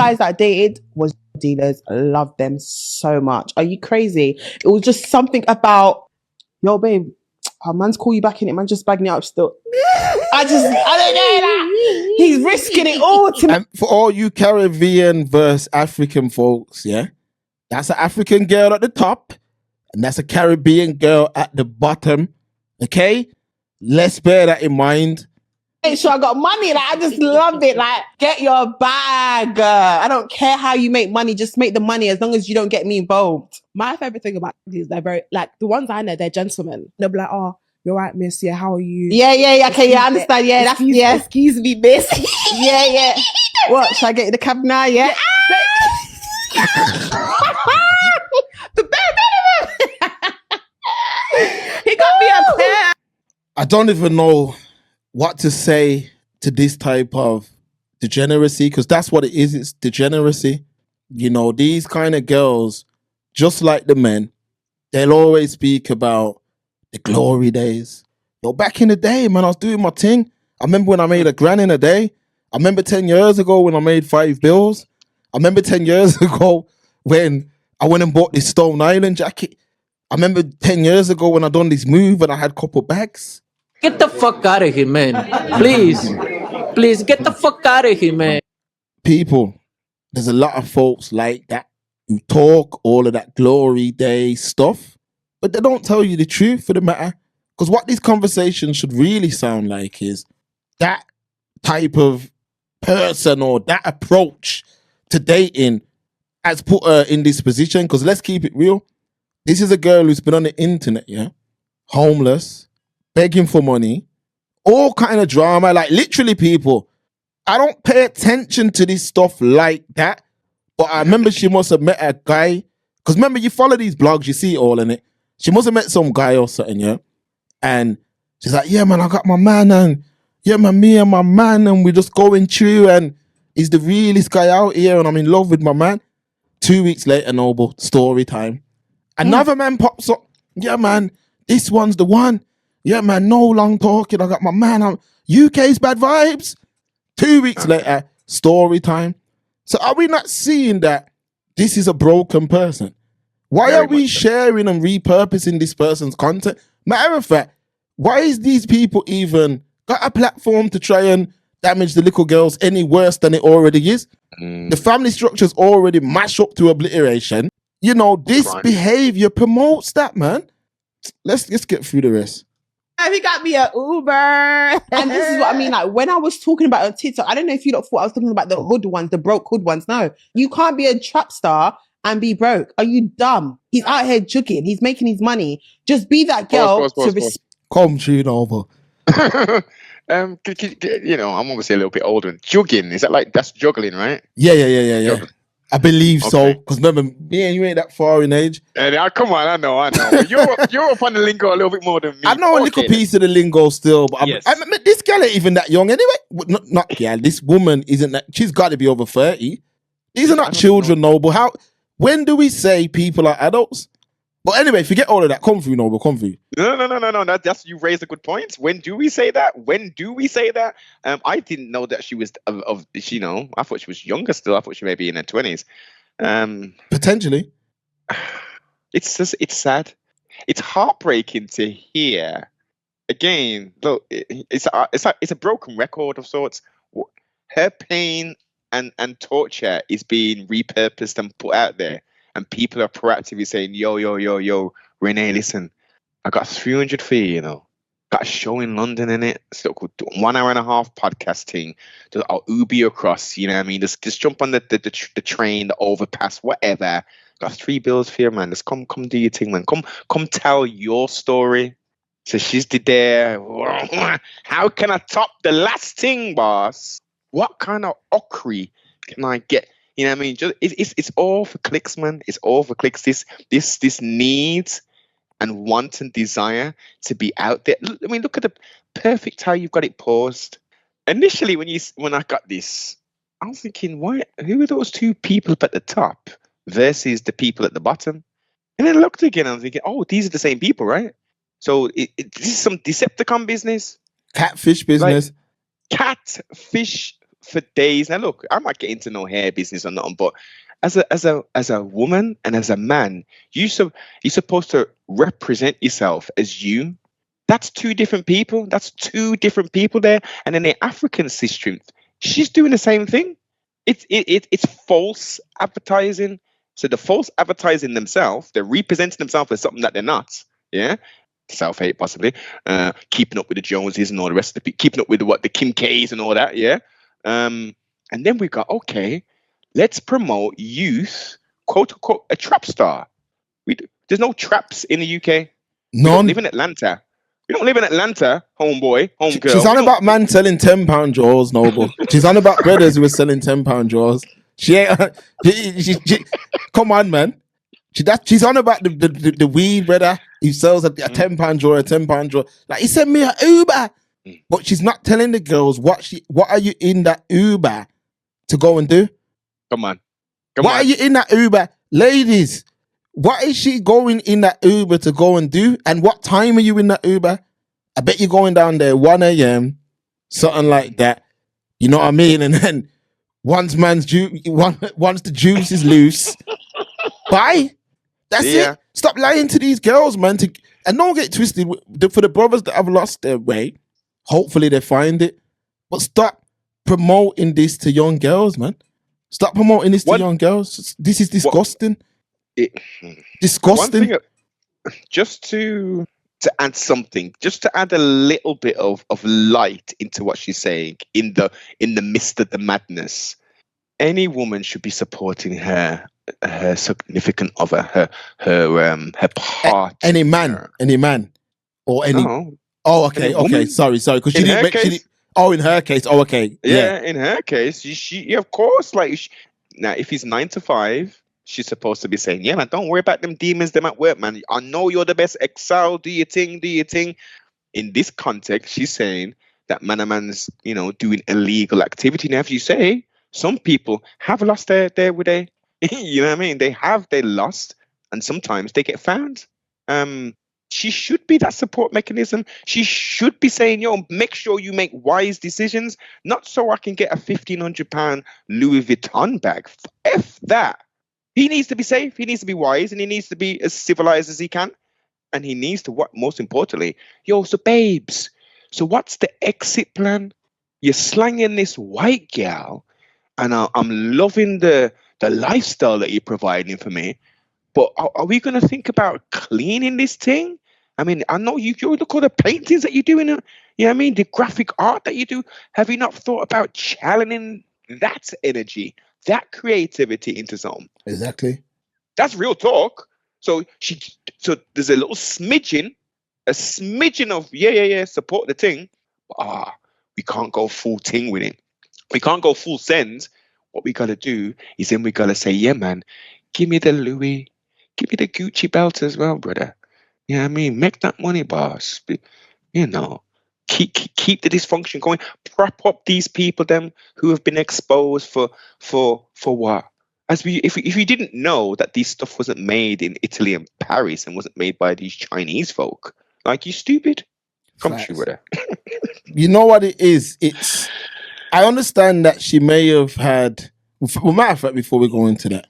guys that I dated was dealers. I loved them so much. Are you crazy? It was just something about, yo, babe, our man's call you back in it, man, just bagging it up still. I don't know that. He's risking it all to me. And for all you Caribbean versus African folks, yeah, that's an African girl at the top, and that's a Caribbean girl at the bottom. Okay, let's bear that in mind. Make sure I got money. Like, I just love it. Like, get your bag. I don't care how you make money. Just make the money as long as you don't get me involved. My favorite thing about these, they're very, like, the ones I know, they're gentlemen. They'll be like, oh, you're right, miss. Yeah, how are you? Yeah. Okay, yeah, I understand. Yeah, that's, yeah. Excuse me, miss. Yeah. What, should I get you the cab now? Yeah. The bare minimum. He got me a pair. I don't even know what to say to this type of degeneracy, because that's what it is. It's degeneracy. You know, these kind of girls, just like the men, they'll always speak about the glory days. Yo, back in the day, man, I was doing my thing. I remember when I made $1,000 in a day. I remember 10 years ago when I made 5 bills. I remember 10 years ago when I went and bought this Stone Island jacket. I remember 10 years ago when I done this move and I had a couple bags. Get the fuck out of here, man. Please, get the fuck out of here, man. People, there's a lot of folks like that who talk all of that glory day stuff, but they don't tell you the truth for the matter. Because what this conversation should really sound like is that type of person or that approach to dating has put her in this position. Because let's keep it real. This is a girl who's been on the internet, yeah, homeless, begging for money, all kind of drama. Like, literally, people, I don't pay attention to this stuff like that, but I remember she must have met a guy, because remember, you follow these blogs, you see it all in it. She must have met some guy or something, yeah, and she's like, yeah, man, I got my man, and yeah, man, me and my man, and we're just going through, and he's the realest guy out here, and I'm in love with my man. 2 weeks later, Noble, story time. Another man pops up, yeah, man, this one's the one. Yeah, man, no long talking. I got my man on UK's bad vibes. 2 weeks later, story time. So are we not seeing that this is a broken person? Why are we sharing and repurposing this person's content? Matter of fact, why is these people even got a platform to try and damage the little girls any worse than it already is? The family structure's already mashed up to obliteration. You know, this behavior promotes that, man. Let's get through the rest. He got me an Uber. And this is what I mean. Like, when I was talking about it on TikTok, I don't know if you lot thought I was talking about the hood ones, the broke hood ones. No, you can't be a trap star and be broke. Are you dumb? He's out here jugging. He's making his money. Just be that girl Come tune over. You know, I'm obviously a little bit older. Jugging, is that like, that's juggling, right? Yeah. Juggling. I believe so, because remember, me and you ain't that far in age. Come on, I know. You're up on the lingo a little bit more than me. I know a little piece of the lingo still, but Yes. this girl ain't even that young anyway. Not this woman isn't that. She's got to be over 30. These are not children, Noble. When do we say people are adults? But anyway, forget all of that. Come through, Noble. Come through. No. That's, you raised a good point. When do we say that? I didn't know that she was you know, I thought she was younger still. I thought she may be in her 20s. Potentially. It's sad. It's heartbreaking to hear. Again, look, it's a broken record of sorts. Her pain and torture is being repurposed and put out there. And people are proactively saying, yo, Renee, listen, I got 300 for you, you know. Got a show in London, in it. So 1 hour and a half podcasting. I'll Uber you across, you know what I mean? Just jump on the train, the overpass, whatever. Got 3 bills for you, man. Just come do your thing, man. Come tell your story. So she's there. How can I top the last thing, boss? What kind of ockery can I get? You know what I mean? Just it's all for clicks, man. It's all for clicks. This needs and want and desire to be out there. I mean, look at the perfect how you've got it paused. Initially, when I got this, I was thinking, who are those 2 people up at the top versus the people at the bottom? And then I looked again, and I was thinking, oh, these are the same people, right? So this is some Decepticon business. Catfish business. Like, catfish for days. Now, look, I might get into no hair business or nothing, but as a woman and as a man, you're supposed to represent yourself as you. That's two different people. That's two different people there. And then the African sister, she's doing the same thing. It's false advertising. So the false advertising themselves, they're representing themselves as something that they're not. Yeah. Self-hate possibly, keeping up with the Joneses and all the rest of the people, keeping up with the Kim K's and all that, yeah. And then we got, okay, let's promote youth, quote unquote, a trap star. There's no traps in the UK. We don't None. live in Atlanta. We don't live in Atlanta, homeboy, homegirl. She's on about man selling £10 drawers, Noble. She's on about brothers who were selling £10 drawers. She ain't. Come on, man. She's on about the weed brother who sells a £10 drawer, a £10 drawer. Like, he sent me an Uber, but she's not telling the girls what are you in that Uber to go and do? Come on. What are you in that Uber, ladies? What is she going in that Uber to go and do? And what time are you in that Uber? I bet you're going down there 1 a.m., something like that. You know what I mean? And then once the juice is loose, bye. That's it. Stop lying to these girls, man. And don't get twisted. For the brothers that have lost their way, hopefully they find it. But stop promoting this to young girls, man. Stop promoting this to young girls. This is disgusting. Disgusting. One thing, just to add something, just to add a little bit of light into what she's saying in the midst of the madness. Any woman should be supporting her significant other, her partner. Any man, or any. No. Oh, okay, okay. Sorry. Because she didn't make. Oh, in her case. Oh, okay. Yeah, in her case, she of course, like now, if he's 9 to 5. She's supposed to be saying, yeah, man, don't worry about them demons, them at work, man. I know you're the best. Excel, do your thing. In this context, she's saying that man's, doing illegal activity. Now, if you say, some people have lost their with they, you know what I mean? They lost, and sometimes they get found. She should be that support mechanism. She should be saying, yo, make sure you make wise decisions, not so I can get a £1,500 Louis Vuitton bag. F that. He needs to be safe, he needs to be wise, and he needs to be as civilized as he can. And he needs to, what most importantly, yo, so babes, so what's the exit plan? You're slanging this white gal, and I'm loving the lifestyle that you're providing for me, but are we going to think about cleaning this thing? I mean, I know you look at the paintings that you're doing, you know what I mean? The graphic art that you do. Have you not thought about channeling that energy, that creativity into something? Exactly. That's real talk. So there's a little smidgen of yeah, support the thing. But, we can't go full ting with it. We can't go full send. What we gotta do is then we gotta say, yeah, man, give me the Louis, give me the Gucci belt as well, brother. You know what I mean? Make that money, boss. Keep the dysfunction going. Prop up these people, them who have been exposed for what? If you didn't know that this stuff wasn't made in Italy and Paris and wasn't made by these Chinese folk, like, you stupid. Come true with it. You know what it is? I understand that she may have had. Well, matter of fact, before we go into that,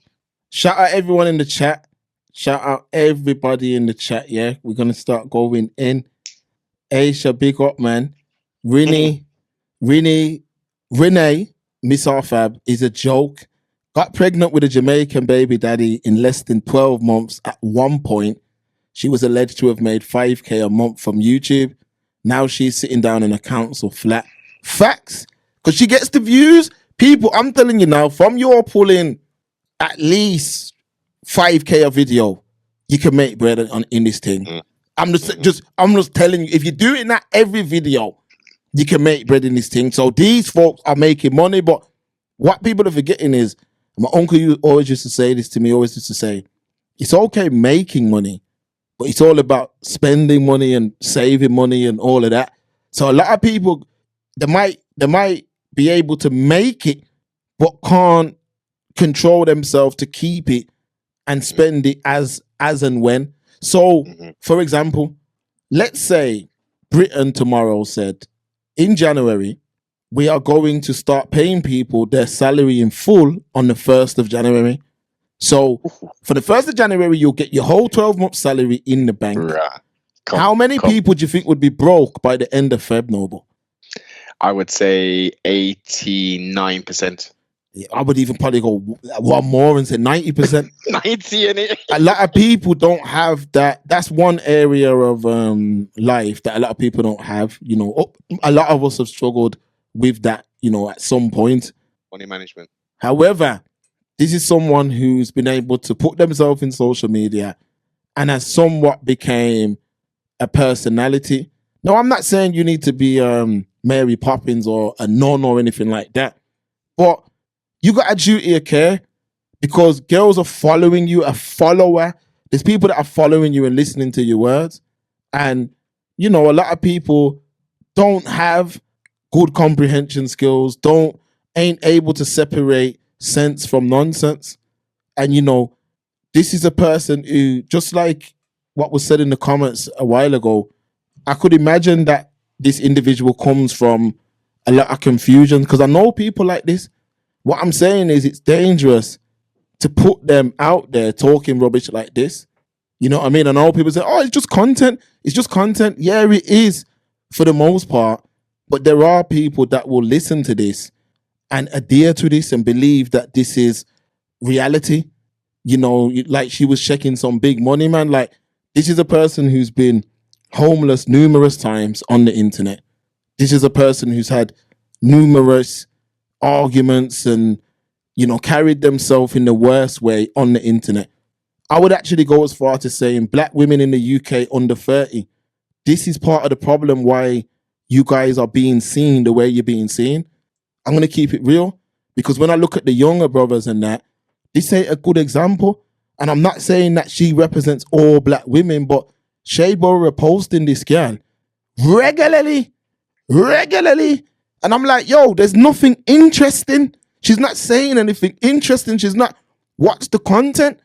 shout out everyone in the chat. Shout out everybody in the chat. Yeah, we're gonna start going in. Aisha, big up, man. Renee, Miss Arfab is a joke. Got pregnant with a Jamaican baby daddy in less than 12 months. At one point, she was alleged to have made $5,000 a month from YouTube. Now she's sitting down in a council flat. Facts. Because she gets the views. People, I'm telling you now, from your pulling at least $5,000 a video, you can make bread in this thing. I'm just telling you, if you're doing that every video, you can make bread in this thing. So these folks are making money, but what people are forgetting is, my uncle always used to say this to me, it's okay making money, but it's all about spending money and saving money and all of that. So a lot of people, they might be able to make it, but can't control themselves to keep it and spend it as and when. So, for example, let's say Britain tomorrow said, in January, we are going to start paying people their salary in full on the 1st of January. So for the 1st of January, you'll get your whole 12-month salary in the bank. Bruh. How many people do you think would be broke by the end of Feb, Noble? I would say 89%. I would even probably go one more and say 90%. 90 in it. A lot of people don't have that. That's one area of life that a lot of people don't have. You know, a lot of us have struggled with that, you know, at some point. Money management. However, this is someone who's been able to put themselves in social media and has somewhat became a personality. No, I'm not saying you need to be Mary Poppins or a nun or anything like that, but you got a duty of care because girls are following you, a follower. There's people that are following you and listening to your words. And, you know, a lot of people don't have good comprehension skills, ain't able to separate sense from nonsense. And, you know, this is a person who, just like what was said in the comments a while ago, I could imagine that this individual comes from a lot of confusion because I know people like this. What I'm saying is it's dangerous to put them out there talking rubbish like this. You know what I mean? I know people say, oh, it's just content. It's just content. Yeah, it is for the most part. But there are people that will listen to this and adhere to this and believe that this is reality. You know, like she was checking some big money, man. Like, this is a person who's been homeless numerous times on the internet. This is a person who's had numerous arguments and, you know, carried themselves in the worst way on the internet. I would actually go as far to saying black women in the UK under 30, this is part of the problem why you guys are being seen the way you're being seen. I'm going to keep it real because when I look at the younger brothers and that, this ain't a good example. And I'm not saying that she represents all black women, but Shade Borough posting this girl regularly. And I'm like, yo, there's nothing interesting. She's not saying anything interesting. She's not. What's the content?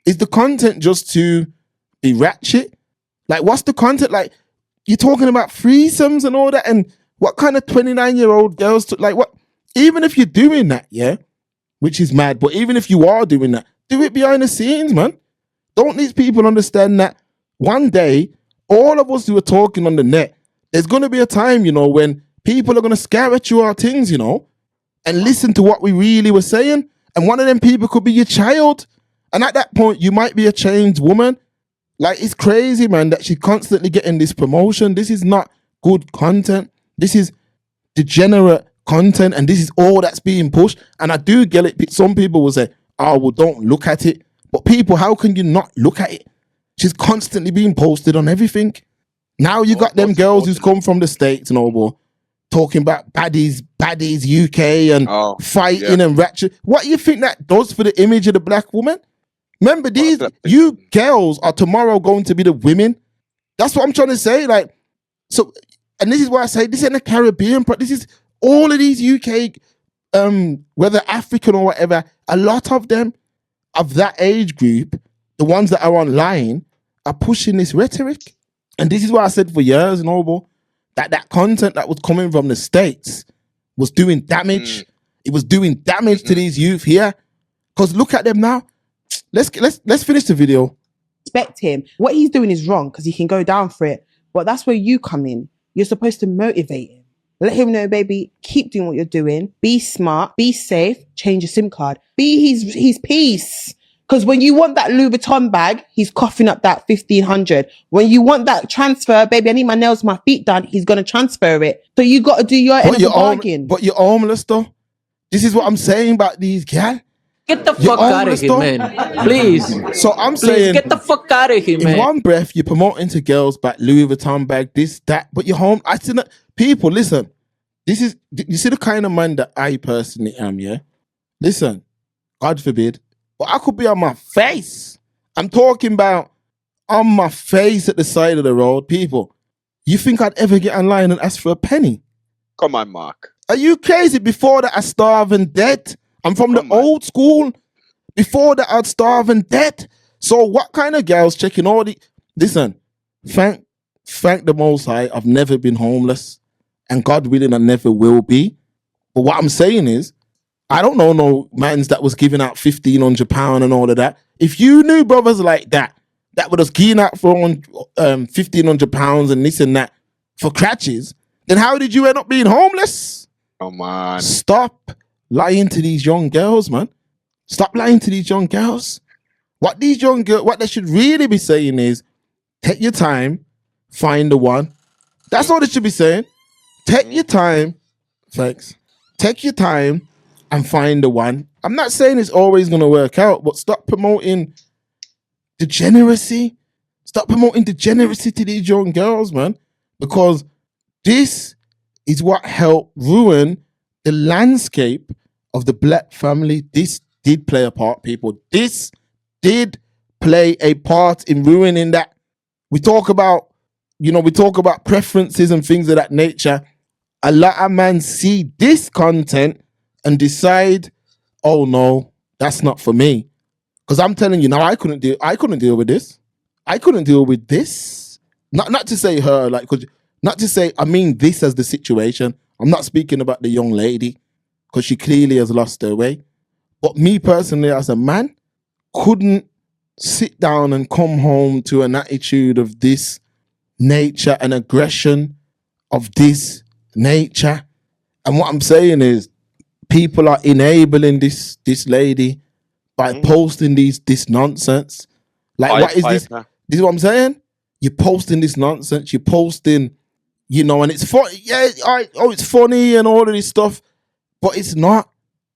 Is the content just to be ratchet? Like, what's the content? Like, you're talking about threesomes and all that. And what kind of 29-year-old girls, like, what? Even if you're doing that, yeah, which is mad. But even if you are doing that, do it behind the scenes, man. Don't these people understand that one day, all of us who are talking on the net, there's going to be a time, you know, when people are going to scare at you our things, you know, and listen to what we really were saying. And one of them people could be your child. And at that point, you might be a changed woman. Like, it's crazy, man, that she's constantly getting this promotion. This is not good content. This is degenerate content. And this is all that's being pushed. And I do get it. Some people will say, oh, well, don't look at it. But people, how can you not look at it? She's constantly being posted on everything. Now you got them girls who's come from the States, Noble, talking about baddies UK and fighting and ratchet. What do you think that does for the image of the black woman? Remember, you girls are tomorrow going to be the women. That's what I'm trying to say. Like, so, and this is why I say this ain't a Caribbean, but this is all of these UK, whether African or whatever, a lot of them of that age group, the ones that are online, are pushing this rhetoric. And this is why I said for years, Noble, that content that was coming from the States was doing damage. It was doing damage to these youth here. Because look at them now. Let's finish the video. Respect him. What he's doing is wrong because he can go down for it. But that's where you come in. You're supposed to motivate him. Let him know, baby, keep doing what you're doing. Be smart, be safe, change your SIM card. Be his piece. Because when you want that Louis Vuitton bag, he's coughing up that 1,500. When you want that transfer, baby, I need my nails, my feet done, he's going to transfer it. So you got to do your end of the bargain. But you're homeless, though. This is what I'm saying about these guys. Get the fuck out of here, man. Please. So I'm saying, get the fuck out of here, man. In one breath, you're promoting to girls back Louis Vuitton bag, this, that, but you're home. I see that. People, listen. You see the kind of man that I personally am, yeah? Listen, God forbid, but I could be on my face. I'm talking about on my face at the side of the road. People, you think I'd ever get online and ask for a penny? Come on, Mark. Are you crazy? Before that, I starve and dead. I'm from the old school. Before that, I'd starve and dead. So what kind of girls checking all the... Listen, thank the Most High, I've never been homeless. And God willing, I never will be. But what I'm saying is, I don't know no mans that was giving out £1,500 and all of that. If you knew brothers like that would have giving out for £1,500 and this and that for crutches, then how did you end up being homeless? Come on. Stop lying to these young girls, man. Stop lying to these young girls. What these young girls, what they should really be saying is, take your time, find the one. That's all they should be saying. Take your time. Thanks. Take your time and find the one. I'm not saying it's always going to work out, but stop promoting degeneracy. Stop promoting degeneracy to these young girls, man. Because this is what helped ruin the landscape of the black family. This did play a part, people. This did play a part in ruining that. We talk about preferences and things of that nature. A lot of men see this content and decide, oh no, that's not for me. Because I'm telling you now, I couldn't deal with this. I couldn't deal with this. Not to say her, not to say, I mean this as the situation. I'm not speaking about the young lady, because she clearly has lost her way. But me personally, as a man, couldn't sit down and come home to an attitude of this nature and aggression of this nature. And what I'm saying is, people are enabling this lady by posting this nonsense. Like, what is this? This is what I'm saying. You're posting this nonsense. You're posting, and it's funny. Yeah, it's funny and all of this stuff, but it's not.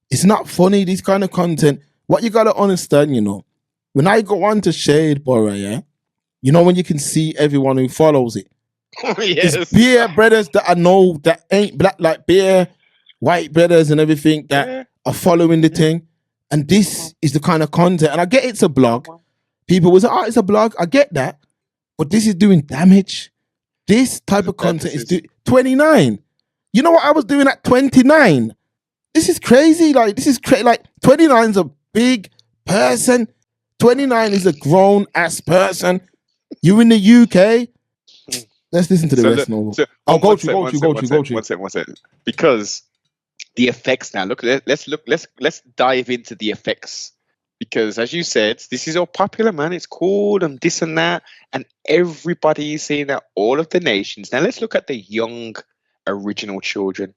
It's not funny. This kind of content. What you gotta understand, when I go on to Shade Borough, yeah, when you can see everyone who follows it. Yes. It's beer brothers that I know that ain't black, like beer, white brothers and everything that are following the thing. And this is the kind of content. And I get it's a blog. People will say, it's a blog. I get that. But this is doing damage. This type of content is 29. You know what I was doing at 29? This is crazy. Like, like 29 is a big person. 29 is a grown ass person. You in the UK. Let's listen to the rest now. Go to. One second. Because the effects now. Let's dive into the effects. Because as you said, this is all popular, man. It's cool and this and that. And everybody is saying that, all of the nations. Now let's look at the young original children.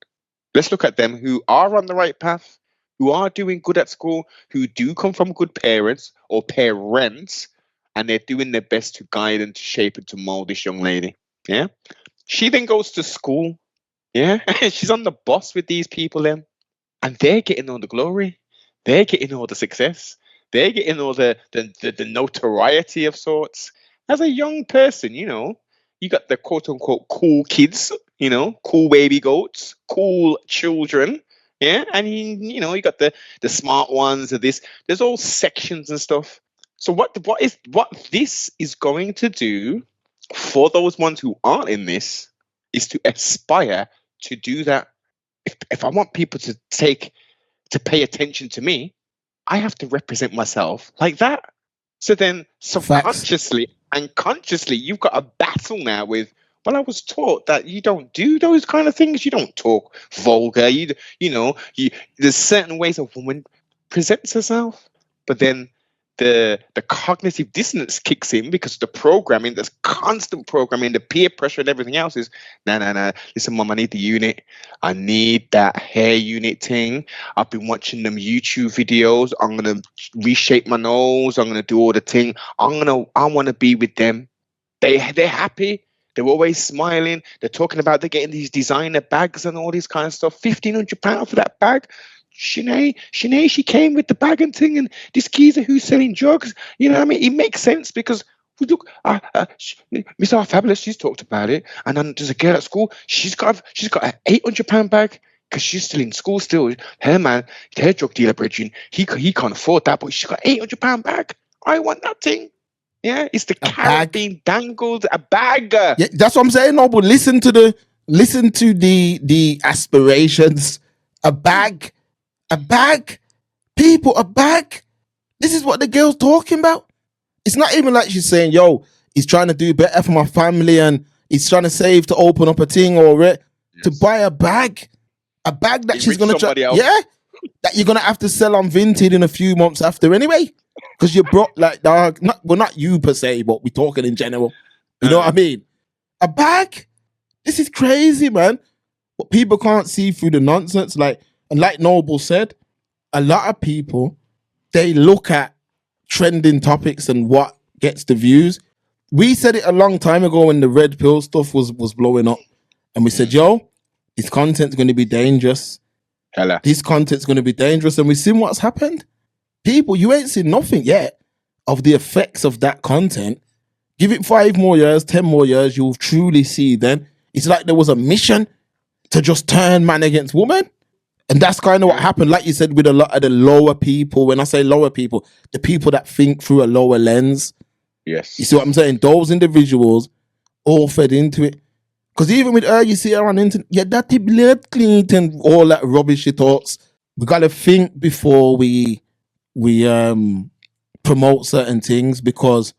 Let's look at them who are on the right path, who are doing good at school, who do come from good parents or parents, and they're doing their best to guide and to shape and to mold this young lady. Yeah. She then goes to school. Yeah. She's on the bus with these people then. And they're getting all the glory. They're getting all the success. They're getting all the notoriety of sorts. As a young person, you got the quote unquote cool kids, cool baby goats, cool children. Yeah. And you got the smart ones of this. There's all sections and stuff. So what this is going to do for those ones who aren't in this is to aspire to do that. If I want people to pay attention to me, I have to represent myself like that. So then subconsciously and consciously, you've got a battle now with, well, I was taught that you don't do those kind of things. You don't talk vulgar. There's certain ways a woman presents herself, but then the cognitive dissonance kicks in because the programming, there's constant programming, the peer pressure and everything else is, no. Listen, mom, I need the unit. I need that hair unit thing. I've been watching them YouTube videos. I'm going to reshape my nose. I'm going to do all the thing. I want to be with them. They're happy. They're always smiling. They're talking about they're getting these designer bags and all this kind of stuff. £1,500 for that bag. Shanae, she came with the bag and thing, and this geezer who's selling drugs. You know what I mean? It makes sense because look, Miss R Fabulous, she's talked about it, and then there's a girl at school. She's got an £800 bag because she's still in school. Still, her drug dealer, Bridget, he can't afford that, but she's got an £800 bag. I want that thing. Yeah, it's the carrot being dangled, a bag. Yeah, that's what I'm saying. No, but listen to the aspirations. A bag. People, a bag. This is what the girl's talking about. It's not even like she's saying, yo, he's trying to do better for my family and he's trying to save to open up a thing or to buy a bag. A bag that she's Enrich gonna try, somebody else. yeah, that you're gonna have to sell on Vinted in a few months after anyway, because you brought like dog. Not you per se, but we're talking in general. You know what I mean? A bag. This is crazy, man. But people can't see through the nonsense. And like Noble said, a lot of people, they look at trending topics and what gets the views. We said it a long time ago when the red pill stuff was blowing up, and we said, "Yo, this content's going to be dangerous. Hella. This content's going to be dangerous." And we've seen what's happened. People, you ain't seen nothing yet of the effects of that content. Give it 5 more years, 10 more years, you'll truly see then. It's like there was a mission to just turn man against woman. And that's kind of what happened, like you said, with a lot of the lower people. When I say lower people, the people that think through a lower lens. Yes. You see what I'm saying? Those individuals all fed into it. Because even with her, you see her on internet, yeah, that blood clean and all that rubbish she talks. We got to think before we promote certain things, because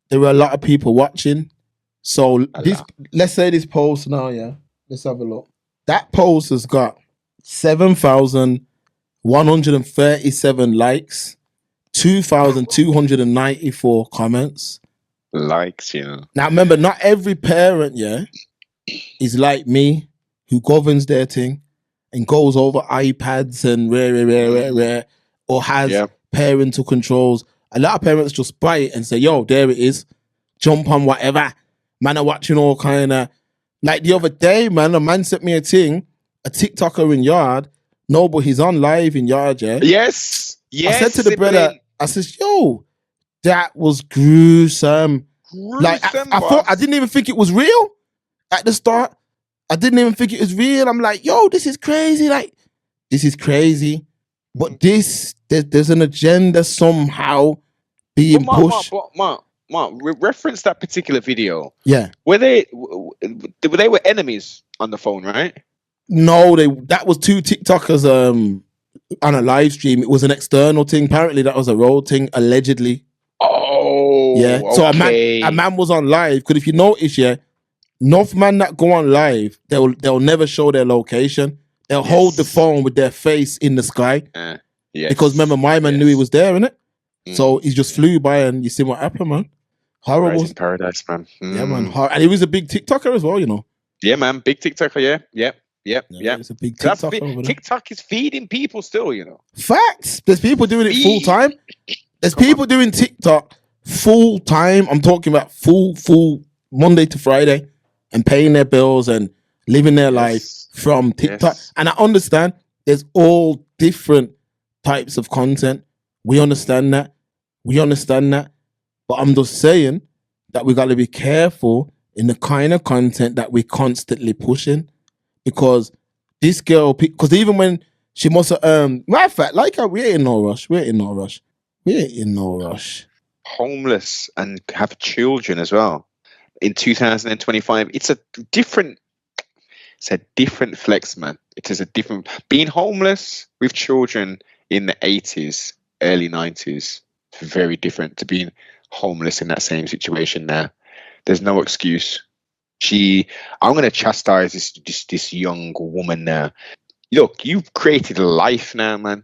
there were a lot of people watching. So let's say this post now, yeah. Let's have a look. That post has got 7,137 likes, 2,294 comments. Likes, you know. Now remember, not every parent, yeah, is like me, who governs their thing and goes over iPads and rare, or has parental controls. A lot of parents just buy it and say, "Yo, there it is. Jump on whatever." Man are watching all kind of, like the other day, man, a man sent me a TikToker in Yard. No, but he's on live in Yard, yeah? Yes. I said to the brother, I says, "Yo, that was gruesome." Like, I thought, I didn't even think it was real at the start. I didn't even think it was real. I'm like, "Yo, this is crazy." Like, this is crazy. But there's an agenda somehow being pushed. Mark, reference that particular video. Yeah. They were enemies on the phone, right? No, that was 2 TikTokers on a live stream. It was an external thing. Apparently that was a road thing, allegedly. Oh, yeah. So a man was on live. Because if you notice, yeah, enough man that go on live, they'll never show their location. They'll hold the phone with their face in the sky. Yes. Because remember, my man knew he was there, innit? So he just flew by, and you see what happened, man. Horrible. Rise in paradise, man. Yeah, man. And he was a big TikToker as well, you know. Yeah, man. Big TikToker, yeah. Yep. It's a big TikToker. TikTok is feeding people still, you know. Facts. There's people doing it full time. There's people doing TikTok full time. I'm talking about full Monday to Friday, and paying their bills and living their life from TikTok. Yes. And I understand there's all different types of content. We understand that. But I'm just saying that we got to be careful in the kind of content that we're constantly pushing. Because this girl, because even when she must have, matter of fact, like her, we ain't in no rush. Homeless and have children as well. In 2025, it's a different flex, man. It is a different, being homeless with children in the 80s, early 90s, very different to being homeless in that same situation now. There's no excuse. I'm going to chastise this young woman now. Look, you've created a life now, man.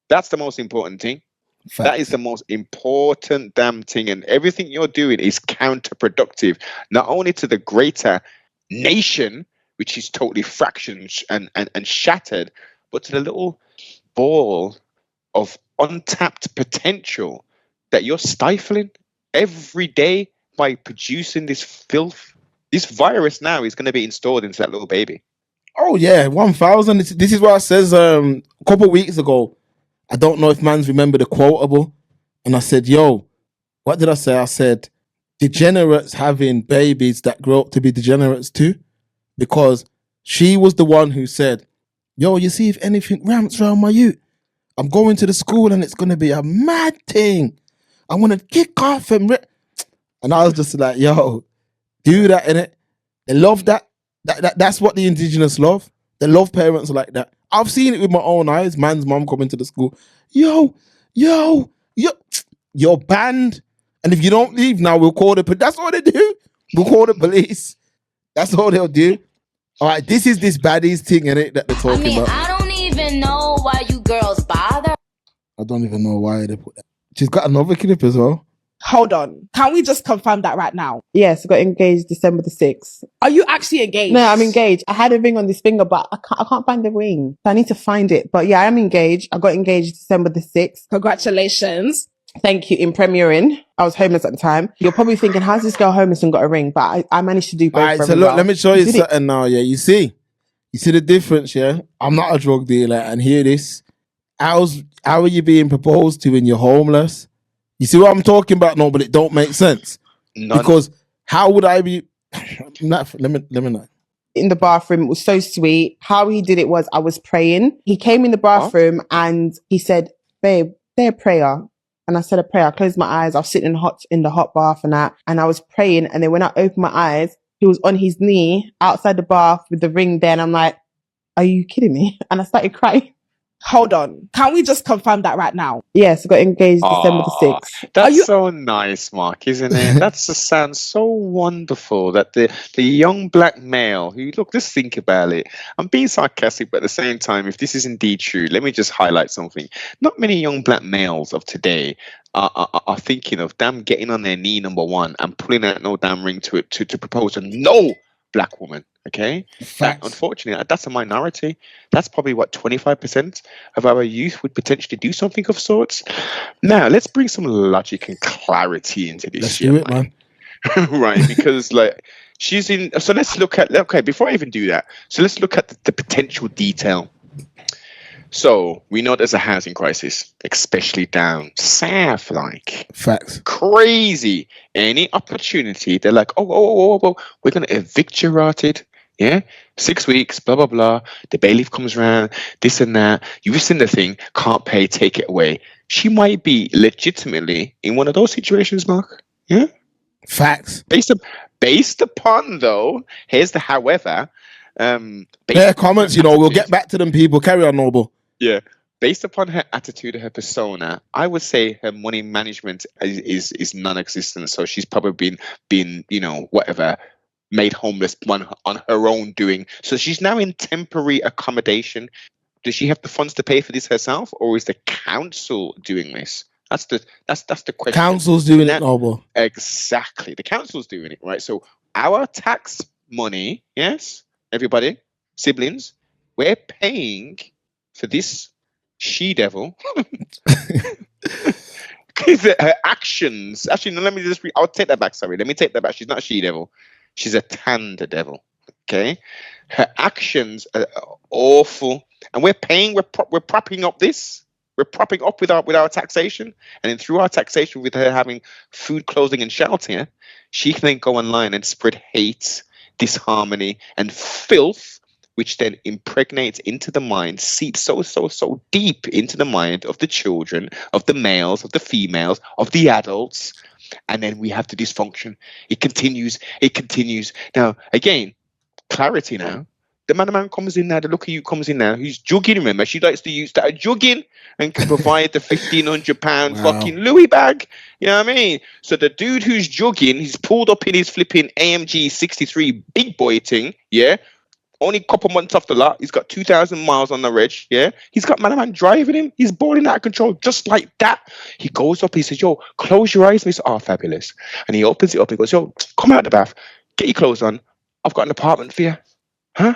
That's the most important thing. Fact. That is the most important damn thing. And everything you're doing is counterproductive, not only to the greater nation, which is totally fractured and shattered, but to the little ball of untapped potential that you're stifling every day by producing this filth. This virus now is going to be installed into that little baby. Oh yeah, 1,000. This is what I says a couple of weeks ago. I don't know if man's remember the quotable. And I said, yo, what did I say? I said, degenerates having babies that grow up to be degenerates too. Because she was the one who said, yo, you see, if anything ramps around my youth, I'm going to the school and it's going to be a mad thing. I want to kick off and I was just like, yo, do that, innit? They love that. That's what the indigenous love. They love parents like that. I've seen it with my own eyes. Man's mom coming to the school. Yo, you're banned. And if you don't leave now, we'll call the police. That's all they do. We'll call the police. That's all they'll do. All right, this is this baddies thing, innit, that they're I talking mean, about. I don't even know why you girls bother. I don't even know why they put that. She's got another clip as well. Hold on. Can we just confirm that right now? Yes, I got engaged December the 6th. Are you actually engaged? No, I'm engaged. I had a ring on this finger, but I can't find the ring. So I need to find it. But yeah, I am engaged. I got engaged December the 6th. Congratulations. Thank you. In premiering. I was homeless at the time. You're probably thinking, how's this girl homeless and got a ring? But I managed to do both. All right, so very look, well. let me show you Did it. something now. Yeah, you see the difference. Yeah, I'm not a drug dealer, and hear this. How are you being proposed to when you're homeless? You see what I'm talking about? No, but it don't make sense because how would I be? Let me know. In the bathroom. It was so sweet. How he did it was I was praying. He came in the bathroom and he said, babe, say a prayer. And I said a prayer. I closed my eyes. I was sitting in the hot bath and that. And I was praying. And then when I opened my eyes, he was on his knee outside the bath with the ring there. And I'm like, are you kidding me? And I started crying. Hold on. Can we just confirm that right now? Yes, I got engaged December the 6th. That's so nice, Mark, isn't it? That sounds so wonderful that the young black male who, look, just think about it. I'm being sarcastic, but at the same time, if this is indeed true, let me just highlight something. Not many young black males of today are thinking of getting on their knee, number one, and pulling out no damn ring to propose to no black woman. Okay, that, unfortunately, that's a minority. That's probably what 25% of our youth would potentially do something of sorts. Now, let's bring some logic and clarity into this. Let's do it, man. Right, because like she's in. So let's look at. Okay, before I even do that, so let's look at the potential detail. So we know there's a housing crisis, especially down south. Like facts, crazy. Any opportunity, they're like, oh, we're gonna evict you rotted. Yeah, 6 weeks, blah, blah, blah. The bailiff comes around, this and that. You've seen the thing, can't pay, take it away. She might be legitimately in one of those situations, Mark. Yeah? Facts. Based upon, though, here's the however. Their comments, we'll get back to them, people. Carry on, Noble. Yeah. Based upon her attitude and her persona, I would say her money management is non-existent. So she's probably been whatever, made homeless on her own doing. So she's now in temporary accommodation. Does she have the funds to pay for this herself, or is the council doing this? That's the question. Council's doing it, Noble. Exactly. The council's doing it, right? So our tax money, yes, everybody, siblings, we're paying for this she-devil. Her actions. Actually, no, let me just I'll take that back. Sorry. Let me take that back. She's not a she-devil. She's a tanda devil. Okay, her actions are awful, and we're paying. We're propping up this. We're propping up with our taxation, and then through our taxation, with her having food, clothing, and shelter, she can then go online and spread hate, disharmony, and filth, which then impregnates into the mind, seeps so deep into the mind of the children, of the males, of the females, of the adults. And then we have the dysfunction. It continues. Now, again, clarity now. The man comes in now, the look at you comes in now, who's jugging, remember? She likes to use that jugging and can provide the £1,500 fucking Louis bag. You know what I mean? So the dude who's jugging, he's pulled up in his flipping AMG 63 big boy thing, yeah? Only a couple months off the lot. He's got 2,000 miles on the reg. Yeah. He's got man driving him. He's balling out of control just like that. He goes up. He says, yo, close your eyes. And he says, oh, fabulous. And he opens it up. He goes, yo, come out the bath. Get your clothes on. I've got an apartment for you. Huh?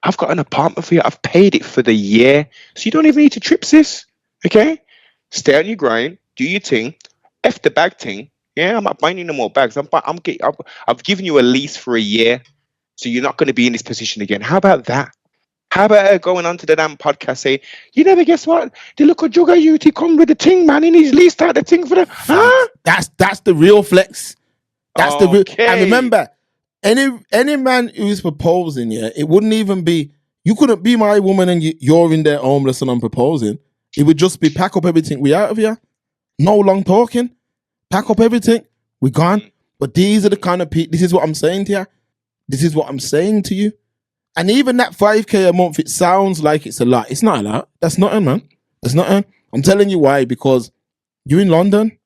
I've got an apartment for you. I've paid it for the year. So you don't even need to trip, sis. Okay? Stay on your grind. Do your thing. F the bag thing. Yeah, I'm not buying you no more bags. I've given you a lease for a year. So you're not going to be in this position again. How about that? How about her going on to the damn podcast saying, you never guess what? The look of Jugger Youth, he come with the thing, man, and he's leased out the thing for the... Huh? That's the real flex. That's the real... And remember, any man who's proposing, yeah, it wouldn't even be... You couldn't be my woman and you're in there homeless and I'm proposing. It would just be pack up everything. We out of here. No long talking. Pack up everything. We gone. But these are the kind of people... This is what I'm saying to you. This is what I'm saying to you. And even that 5K a month, it sounds like it's a lot. It's not a lot. That's nothing, man. That's nothing. I'm telling you why. Because you're in London.